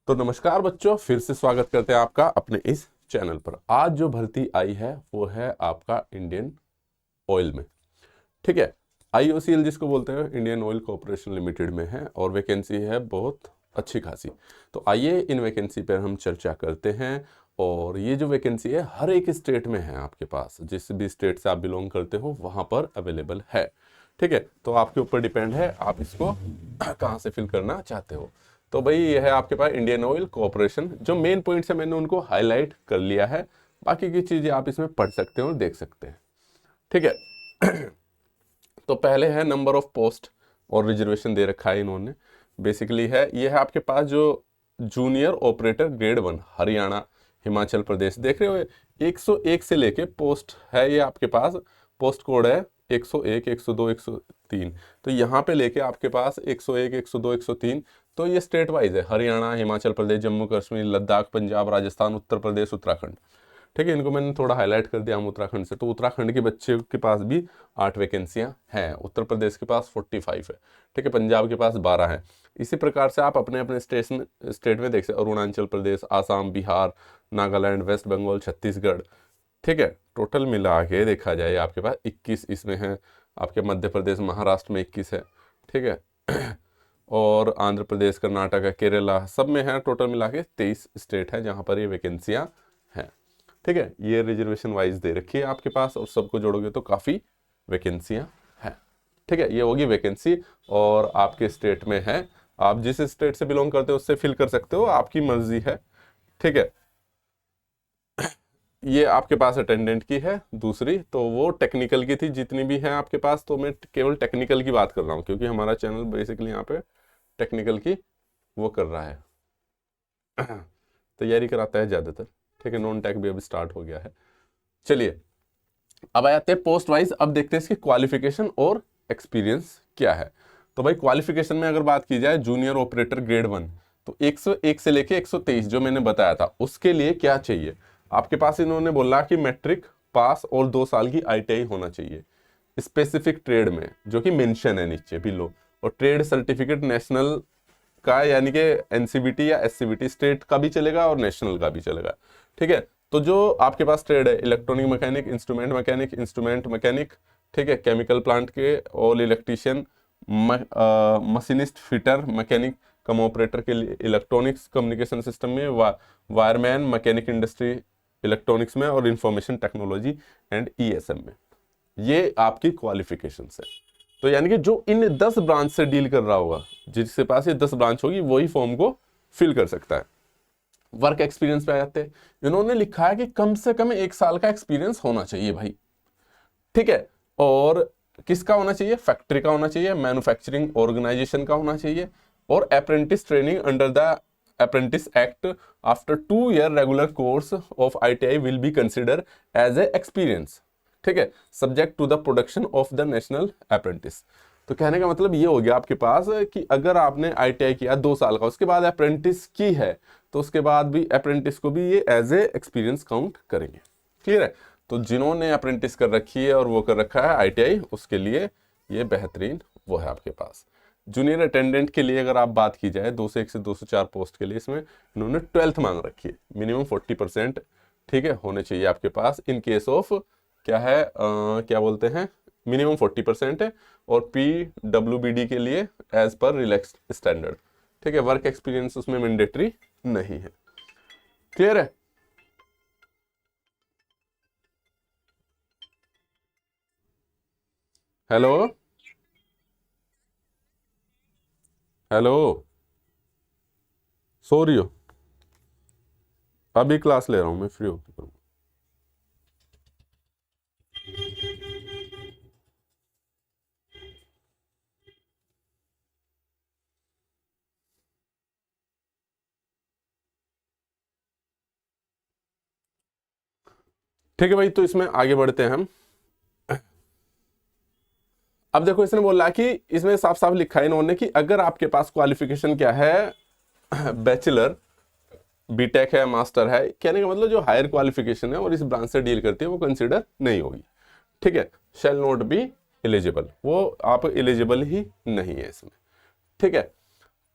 तो नमस्कार बच्चों, फिर से स्वागत करते हैं आपका अपने इस चैनल पर। आज जो भर्ती आई है वो है आपका इंडियन ऑयल में। ठीक है, IOCL जिसको बोलते हैं, इंडियन ऑयल कॉर्पोरेशन लिमिटेड में है और वैकेंसी है बहुत अच्छी खासी। तो आइए इन वैकेंसी पर हम चर्चा करते हैं। और ये जो वैकेंसी है हर एक स्टेट में है, आपके पास जिस भी स्टेट से आप बिलोंग करते हो वहाँ पर अवेलेबल है। ठीक है, तो आपके ऊपर डिपेंड है आप इसको कहाँ से फिल करना चाहते हो। तो भाई ये है आपके पास इंडियन ऑयल कॉर्पोरेशन। जो मेन पॉइंट्स है मैंने उनको हाईलाइट कर लिया है, बाकी की चीज़ें आप इसमें पढ़ सकते हो और देख सकते हैं। ठीक है तो पहले है नंबर ऑफ पोस्ट और रिजर्वेशन दे रखा है इन्होंने। बेसिकली है ये है आपके पास जो junior operator grade 1 Haryana Himachal Pradesh, देख रहे हो 101 से लेके पोस्ट है ये आपके पास। पोस्ट कोड है 101, 102, 103। तो यहाँ पे लेके आपके पास 101, 102, 103। तो ये स्टेट वाइज है, हरियाणा, हिमाचल प्रदेश, जम्मू कश्मीर, लद्दाख, पंजाब, राजस्थान, उत्तर प्रदेश, उत्तराखंड। ठीक है, इनको मैंने थोड़ा हाईलाइट कर दिया हम उत्तराखंड से। तो उत्तराखंड के बच्चे के पास भी 8 वैकेंसियां हैं, उत्तर प्रदेश के पास 45 है। ठीक है, पंजाब के पास 12 है। इसी प्रकार से आप अपने अपने स्टेट में देख सकते, अरुणाचल प्रदेश, आसाम, बिहार, नागालैंड, वेस्ट बंगाल, छत्तीसगढ़। ठीक है, टोटल मिला के देखा जाए आपके पास 21 इसमें है। आपके मध्य प्रदेश, महाराष्ट्र में 21 है। ठीक है और आंध्र प्रदेश, कर्नाटक, केरला सब में है। टोटल मिला के 23 स्टेट है जहाँ पर ये वैकेंसियाँ हैं। ठीक है, ये रिजर्वेशन वाइज दे रखी है आपके पास और सबको जोड़ोगे तो काफ़ी वैकेंसियाँ हैं। ठीक है, ये होगी वैकेंसी और आपके स्टेट में है। आप जिस स्टेट से बिलोंग करते हो उससे फिल कर सकते हो, आपकी मर्जी है। ठीक है, ये आपके पास अटेंडेंट की है। दूसरी तो वो टेक्निकल की थी, जितनी भी है आपके पास। तो मैं केवल टेक्निकल की बात कर रहा हूँ क्योंकि हमारा चैनल बेसिकली यहाँ पे टेक्निकल की वो कर रहा है तैयारी कराता है ज़्यादातर। ठीक है, नॉन टेक भी अब स्टार्ट हो गया है। चलिए अब आते हैं पोस्ट वाइज। अब देखते हैं इसकी क्वालिफिकेशन और एक्सपीरियंस क्या है। तो भाई क्वालिफिकेशन में अगर बात की जाए, जूनियर ऑपरेटर ग्रेड 1 तो 101 से लेके 123 जो मैंने बताया था, उसके लिए क्या चाहिए आपके पास। इन्होंने बोला कि मैट्रिक पास और 2 साल की ITI होना चाहिए स्पेसिफिक ट्रेड में, जो कि मेंशन है नीचे बिलो। और ट्रेड सर्टिफिकेट नेशनल का, यानी कि NCVT या SCVT स्टेट का भी चलेगा और नेशनल का भी चलेगा। ठीक है, तो जो आपके पास ट्रेड है, इलेक्ट्रॉनिक मैकेनिक, इंस्ट्रूमेंट मैकेनिक, ठीक है, केमिकल प्लांट के, all electrician, machinist, fitter, mechanic कम ऑपरेटर के लिए, इलेक्ट्रॉनिक्स कम्युनिकेशन सिस्टम में, वायरमैन, मैकेनिक इंडस्ट्री इलेक्ट्रॉनिक्स में, और इंफॉर्मेशन टेक्नोलॉजी एंड ESM में। ये आपकी क्वालिफिकेशन है। तो यानी कि जो इन 10 ब्रांच से डील कर रहा होगा, जिसके पास ये 10 ब्रांच होगी, वही फॉर्म को फिल कर सकता है। वर्क एक्सपीरियंस पे आ जाते हैं। इन्होंने लिखा है कि कम से कम 1 साल का एक्सपीरियंस होना चाहिए भाई। ठीक है, और किसका होना चाहिए, फैक्ट्री का होना चाहिए, मैन्युफैक्चरिंग ऑर्गेनाइजेशन का होना चाहिए, और apprentice training under the apprentice act after 2 year regular course of ITI will be consider as a experience. ठीक है, subject to the production of the national apprentice. तो कहने का मतलब ये हो गया आपके पास कि अगर आपने ITI किया 2 साल का, उसके बाद अप्रेंटिस की है, तो उसके बाद भी अप्रेंटिस को भी ये एज ए एक्सपीरियंस काउंट करेंगे। क्लियर है, तो जिन्होंने अप्रेंटिस कर रखी है और वो कर रखा है ITI, उसके लिए ये बेहतरीन वो है आपके पास। जूनियर अटेंडेंट के लिए अगर आप बात की जाए, 201 से 204 पोस्ट के लिए, इसमें इन्होंने 12th मांग रखी है। मिनिमम 40% ठीक है होने चाहिए आपके पास। इन केस ऑफ क्या है क्या बोलते हैं, मिनिमम 40% है। और PWBD के लिए एज पर रिलैक्स स्टैंडर्ड। ठीक है, वर्क एक्सपीरियंस उसमें मैंडेटरी नहीं है। क्लियर है, हेलो हेलो, सो रही हो? अभी क्लास ले रहा हूँ मैं, फ्री होकर करूँ। ठीक है भाई, तो इसमें आगे बढ़ते हैं हम। अब देखो, इसने बोला कि इसमें साफ साफ लिखा है इन्होंने कि अगर आपके पास क्वालिफिकेशन क्या है, बैचलर, बीटेक है, मास्टर है, कहने का मतलब जो हायर क्वालिफिकेशन है और इस ब्रांच से डील करती है वो कंसिडर नहीं होगी। ठीक है, शैल नॉट बी एलिजिबल, वो आप एलिजिबल ही नहीं है इसमें। ठीक है,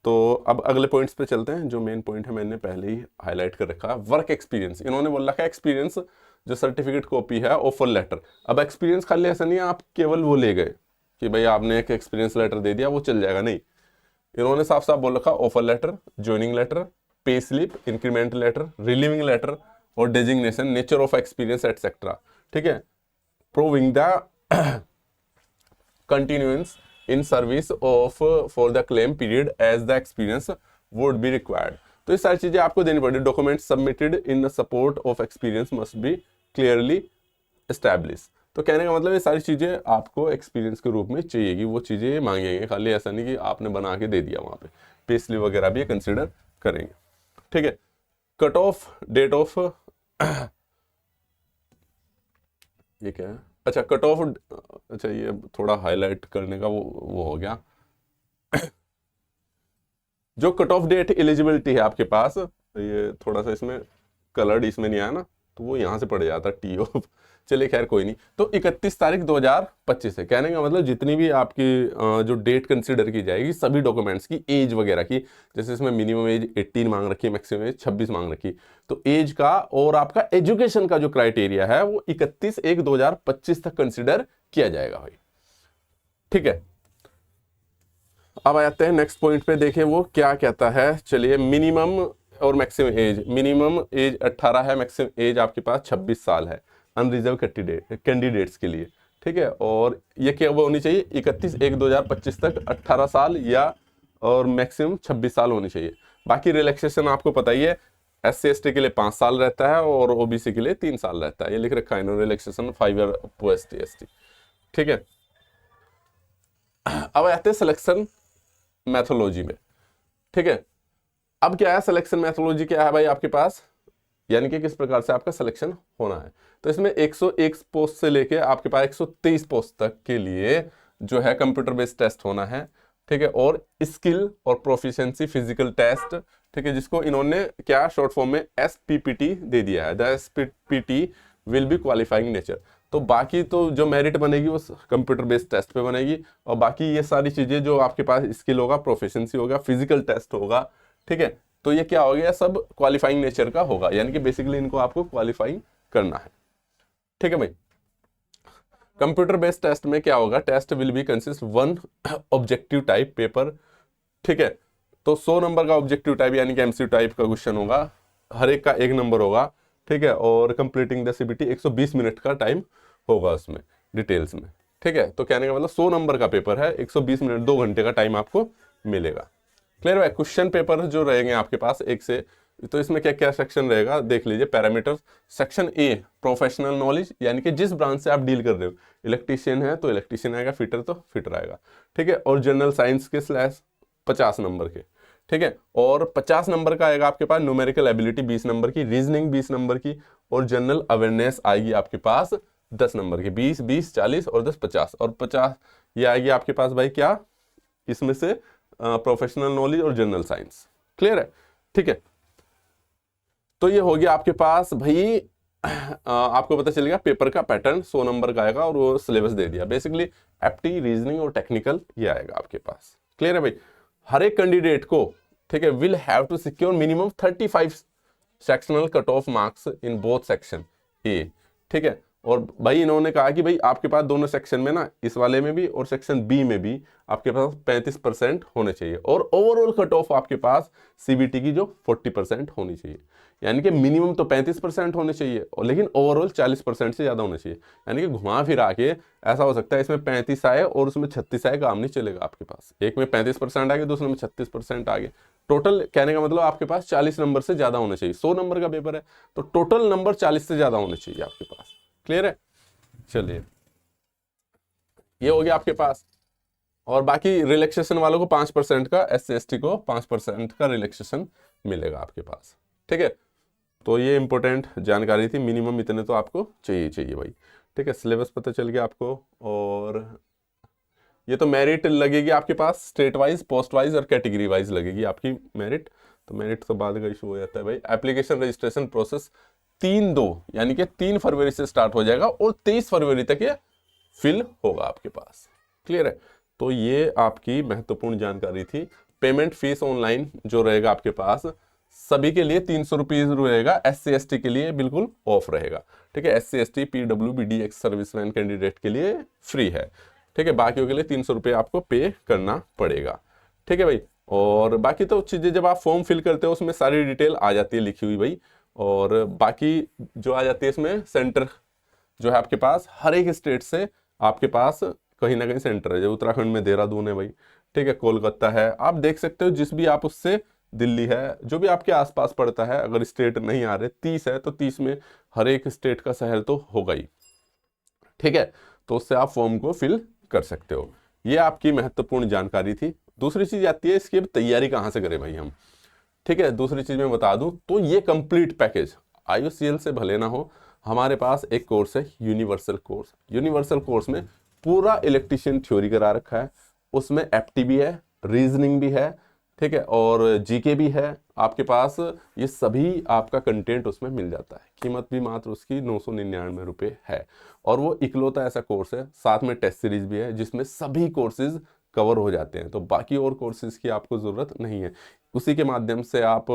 तो अब अगले पॉइंट्स पे चलते हैं। जो मेन पॉइंट है मैंने पहले ही हाईलाइट कर रखा है, वर्क एक्सपीरियंस। इन्होंने बोल रखा है एक्सपीरियंस जो सर्टिफिकेट कॉपी है, ऑफर लेटर। अब एक्सपीरियंस खाली ऐसा नहीं है आप केवल वो ले गए कि भाई आपने एक एक्सपीरियंस लेटर दे दिया वो चल जाएगा, नहीं। इन्होंने साफ साफ बोल रखा offer letter, joining letter, pay slip, increment letter, relieving letter और designation, nature of experience etcetera. ठीक है, proving the continuance in service of for the claim period as the experience would be required। तो ये सारी चीजें आपको देनी पड़ेगी। Document submitted in support of experience must be clearly establish. तो कहने का मतलब ये सारी चीजें आपको एक्सपीरियंस के रूप में चाहिएगी, वो चीजें मांगेंगे, खाली ऐसा नहीं कि आपने बना के दे दिया। वहां पे पे स्लिप वगैरह भी कंसिडर करेंगे। ठीक है, कट ऑफ डेट ऑफ ये क्या है, अच्छा कट ऑफ, अच्छा ये थोड़ा हाईलाइट करने का वो हो गया। जो कट ऑफ डेट एलिजिबिलिटी है आपके पास, ये थोड़ा सा इसमें कलर्ड इसमें नहीं आया ना, तो वो यहाँ से पड़ जाता टी ऑफ। चलिए खैर कोई नहीं। तो 31 तारीख 2025 है। कहने का मतलब जितनी भी आपकी जो डेट कंसिडर की जाएगी सभी डॉक्यूमेंट्स की, एज वगैरह की, जैसे इसमें मिनिमम एज 18 मांग रखी है, मैक्सिमम एज 26 मांग रखी, तो एज का और आपका एजुकेशन का जो क्राइटेरिया है वो 31/1/2025 तक कंसिडर किया जाएगा भाई। ठीक है, अब आते हैं नेक्स्ट पॉइंट पे, देखें वो क्या कहता है। चलिए, मिनिमम और मैक्सिमम एज। मिनिमम एज 18 है, मैक्सिमम एज आपके पास 26 साल है अनरिजर्व कैंडिडेट्स के लिए। ठीक है, और ये क्या वो होनी चाहिए 31/1/2025 तक 18 साल या और मैक्सिमम 26 साल होनी चाहिए। बाकी रिलैक्सेशन आपको पता ही है, SC/ST के लिए 5 साल रहता है और OBC के लिए 3 साल रहता है। ये लिख रखा है इन्होंने, रिलैक्सेशन 5 ईयर ST/ST। ठीक है, अब आते हैं सिलेक्शन मैथोलॉजी में। ठीक है, अब क्या है सिलेक्शन मैथोलॉजी, क्या है भाई आपके पास, यानी कि किस प्रकार से आपका सिलेक्शन होना है। तो इसमें 101 पोस्ट से लेके आपके पास 123 पोस्ट तक के लिए जो है कंप्यूटर बेस्ड टेस्ट होना है। ठीक है, और स्किल और प्रोफिशिएंसी फिजिकल टेस्ट। ठीक है, जिसको इन्होंने क्या शॉर्ट फॉर्म में SPPT दे दिया है, the SPPT will be qualifying nature. तो बाकी तो जो मेरिट बनेगी वो कंप्यूटर बेस्ड टेस्ट पे बनेगी, और बाकी ये सारी चीजें जो आपके पास स्किल होगा, प्रोफिशिएंसी होगा, फिजिकल टेस्ट होगा। ठीक है, तो ये क्या हो गया, सब क्वालिफाइंग नेचर का होगा, यानी कि बेसिकली इनको आपको क्वालिफाइंग करना है। ठीक है भाई, कंप्यूटर बेस्ड टेस्ट में क्या होगा, test will be consist 1 objective type paper. ठीक है, तो 100 नंबर का ऑब्जेक्टिव टाइप यानी कि MCQ टाइप का क्वेश्चन होगा, हर एक का 1 नंबर होगा। ठीक है, और कंप्लीटिंग द CBT 120 मिनट का टाइम होगा उसमें डिटेल्स में। ठीक है, तो कहने का मतलब 100 नंबर का पेपर है, 120 मिनट 2 घंटे का टाइम आपको मिलेगा। क्लियर है। क्वेश्चन पेपर जो रहेंगे आपके पास एक से, तो इसमें क्या क्या सेक्शन रहेगा देख लीजिए। Parameters, section A professional knowledge, यानी कि जिस ब्रांच से आप डील कर रहे हो, इलेक्ट्रीशियन है तो इलेक्ट्रीशियन आएगा, फिटर तो फिटर आएगा। ठीक है, और general science K slash 50 number के। ठीक है, और 50 नंबर का आएगा आपके पास न्यूमेरिकल एबिलिटी 20 नंबर की, रीजनिंग 20 नंबर की, और जनरल अवेयरनेस आएगी आपके पास 10 नंबर की। 20 20 40 और 10 50, और 50 ये आएगी आपके पास भाई क्या, इसमें से प्रोफेशनल नॉलेज और जनरल साइंस। क्लियर है। ठीक है, तो ये हो गया आपके पास भाई। आपको पता चलेगा पेपर का पैटर्न 100 नंबर का आएगा और वो सिलेबस दे दिया। बेसिकली एप्टी, रीजनिंग और टेक्निकल ये आएगा आपके पास। क्लियर है भाई। हर एक कैंडिडेट को, ठीक है, will have to secure minimum 35 sectional cut off marks in both section A. ठीक है, और भाई इन्होंने कहा कि भाई आपके पास दोनों सेक्शन में ना, इस वाले में भी और सेक्शन बी में भी आपके पास 35% होने चाहिए, और ओवरऑल कट ऑफ आपके पास CBT की जो 40% होनी चाहिए। यानी कि मिनिमम तो 35% होने चाहिए, और लेकिन ओवरऑल 40% से ज़्यादा होने चाहिए। यानी कि घुमा फिरा के ऐसा हो सकता है इसमें 35 आए और उसमें 36 आए, काम नहीं चलेगा आपके पास। एक में 35% आ गए, दूसरे में 36% आ गए। टोटल कहने का मतलब आपके पास 40 नंबर से ज़्यादा होने चाहिए। 100 नंबर का पेपर है तो टोटल नंबर 40 से ज़्यादा होने चाहिए आपके पास। क्लियर है। चलिए, ये हो गया आपके पास। और बाकी रिलैक्सेशन वालों को 5% का, SC/ST को 5% का रिलैक्सेशन मिलेगा आपके पास। ठीक है, तो ये इंपॉर्टेंट जानकारी थी। मिनिमम इतने तो आपको चाहिए भाई। ठीक है, सिलेबस पता चल गया आपको। और ये तो मेरिट लगेगी आपके पास स्टेट वाइज, पोस्ट वाइज और कैटेगरी वाइज लगेगी आपकी मेरिट। तो मेरिट तो बाद का इशू हो जाता है भाई। एप्लीकेशन रजिस्ट्रेशन प्रोसेस 3/2 यानी कि 3 फरवरी से स्टार्ट हो जाएगा और 23 फरवरी तक ये फिल होगा आपके पास। क्लियर है। तो ये आपकी महत्वपूर्ण जानकारी थी पेमेंट फीस ऑनलाइन जो रहेगा आपके पास सभी के लिए 300 रुपीज रहेगा, SC/ST के लिए बिल्कुल ऑफ रहेगा। ठीक है, SC/ST PWBD ex serviceman candidate के लिए फ्री है। ठीक है, बाकियों के लिए 300 रुपये आपको पे करना पड़ेगा। ठीक है भाई, और बाकी तो चीज़ें जब आप फॉर्म फिल करते हो उसमें सारी डिटेल आ जाती है लिखी हुई भाई, और बाकी जो आ जाती है इसमें सेंटर जो है आपके पास हर एक स्टेट से आपके पास कहीं ना कहीं सेंटर है। जो उत्तराखंड में देहरादून है भाई, ठीक है, कोलकाता है, आप देख सकते हो जिस भी आप उससे, दिल्ली है, जो भी आपके आसपास पड़ता है। अगर स्टेट नहीं आ रहे 30 है तो 30 में हर एक स्टेट का शहर तो होगा ही। ठीक है, तो उससे आप फॉर्म को फिल कर सकते हो। ये आपकी महत्वपूर्ण जानकारी थी। दूसरी चीज आती है इसकी तैयारी कहाँ से करें भाई हम। ठीक है, दूसरी चीज मैं बता दूं तो ये कंप्लीट पैकेज IOCL से भले ना हो, हमारे पास एक कोर्स है यूनिवर्सल कोर्स। यूनिवर्सल कोर्स में पूरा इलेक्ट्रिशियन थ्योरी करा रखा है, उसमें FT भी है, रीजनिंग भी है, ठीक है, और GK भी है आपके पास। ये सभी आपका कंटेंट उसमें मिल जाता है। कीमत भी मात्र उसकी 999 रुपये है, और वो इकलौता ऐसा कोर्स है, साथ में टेस्ट सीरीज भी है जिसमें सभी कोर्सेज कवर हो जाते हैं। तो बाकी और कोर्सेज की आपको ज़रूरत नहीं है। उसी के माध्यम से आप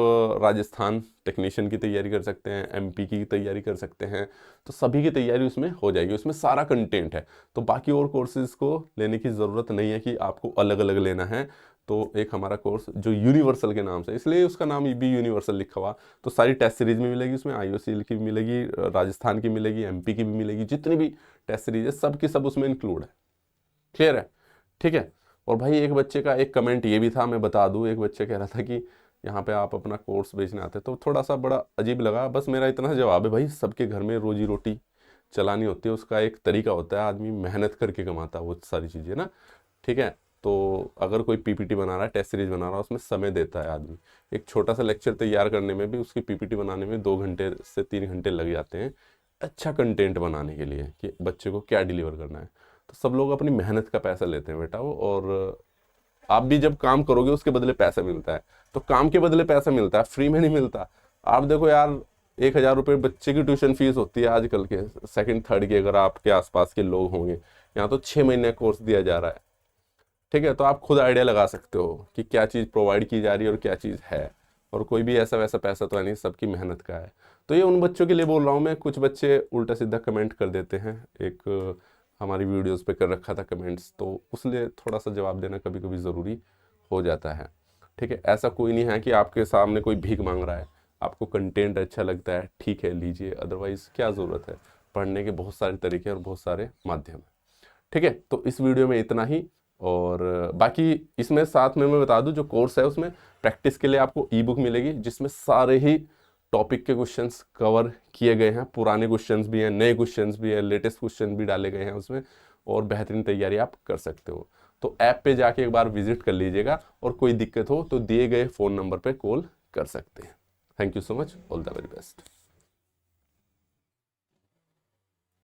राजस्थान टेक्नीशियन की तैयारी कर सकते हैं, MP की तैयारी कर सकते हैं, तो सभी की तैयारी उसमें हो जाएगी। उसमें सारा कंटेंट है, तो बाकी और कोर्सेज को लेने की ज़रूरत नहीं है कि आपको अलग अलग लेना है। तो एक हमारा कोर्स जो यूनिवर्सल के नाम से, इसलिए उसका नाम भी यूनिवर्सल लिखा हुआ, तो सारी टेस्ट सीरीज में मिलेगी, उसमें IOCL की भी मिलेगी, राजस्थान की मिलेगी, MP की भी मिलेगी, जितनी भी टेस्ट सीरीज है सब की सब उसमें इंक्लूड है। क्लियर है? ठीक है। और भाई एक बच्चे का एक कमेंट ये भी था, मैं बता दूं, एक बच्चे कह रहा था कि यहाँ पे आप अपना कोर्स बेचने आते, तो थोड़ा सा बड़ा अजीब लगा। बस मेरा इतना जवाब है भाई, सबके घर में रोजी रोटी चलानी होती है, उसका एक तरीका होता है, आदमी मेहनत करके कमाता है वो सारी चीज़ें ना। ठीक है, तो अगर कोई PPT बना रहा है, टेस्ट सीरीज बना रहा है, उसमें समय देता है आदमी। एक छोटा सा लेक्चर तैयार करने में भी उसकी PPT बनाने में 2 घंटे से 3 घंटे लग जाते हैं, अच्छा कंटेंट बनाने के लिए कि बच्चे को क्या डिलीवर करना है। तो सब लोग अपनी मेहनत का पैसा लेते हैं बेटा वो, और आप भी जब काम करोगे उसके बदले पैसा मिलता है। तो काम के बदले पैसा मिलता है, फ्री में नहीं मिलता। आप देखो यार, 1000 रुपये बच्चे की ट्यूशन फीस होती है आजकल के 2nd 3rd की, अगर आपके आसपास के लोग होंगे। यहाँ तो 6 महीने कोर्स दिया जा रहा है। ठीक है, तो आप खुद आइडिया लगा सकते हो कि क्या चीज़ प्रोवाइड की जा रही है और क्या चीज़ है। और कोई भी ऐसा वैसा पैसा तो है नहीं, सबकी मेहनत का है। तो ये उन बच्चों के लिए बोल रहा हूँ मैं। कुछ बच्चे उल्टा सीधा कमेंट कर देते हैं, एक हमारी वीडियोस पे कर रखा था कमेंट्स, तो उसलिए थोड़ा सा जवाब देना कभी कभी ज़रूरी हो जाता है। ठीक है, ऐसा कोई नहीं है कि आपके सामने कोई भीख मांग रहा है। आपको कंटेंट अच्छा लगता है, ठीक है, लीजिए, अदरवाइज़ क्या ज़रूरत है। पढ़ने के बहुत सारे तरीके और बहुत सारे माध्यम हैं। ठीक है, तो इस वीडियो में इतना ही। और बाकी इसमें साथ में मैं बता दूं, जो कोर्स है उसमें प्रैक्टिस के लिए आपको ई-बुक मिलेगी, जिसमें सारे ही टॉपिक के क्वेश्चंस कवर किए गए हैं। पुराने क्वेश्चंस भी हैं, नए क्वेश्चंस भी हैं, लेटेस्ट क्वेश्चन भी डाले गए हैं उसमें, और बेहतरीन तैयारी आप कर सकते हो। तो ऐप पे जाके एक बार विजिट कर लीजिएगा, और कोई दिक्कत हो तो दिए गए फ़ोन नंबर पर कॉल कर सकते हैं। Thank you so much, all the very best.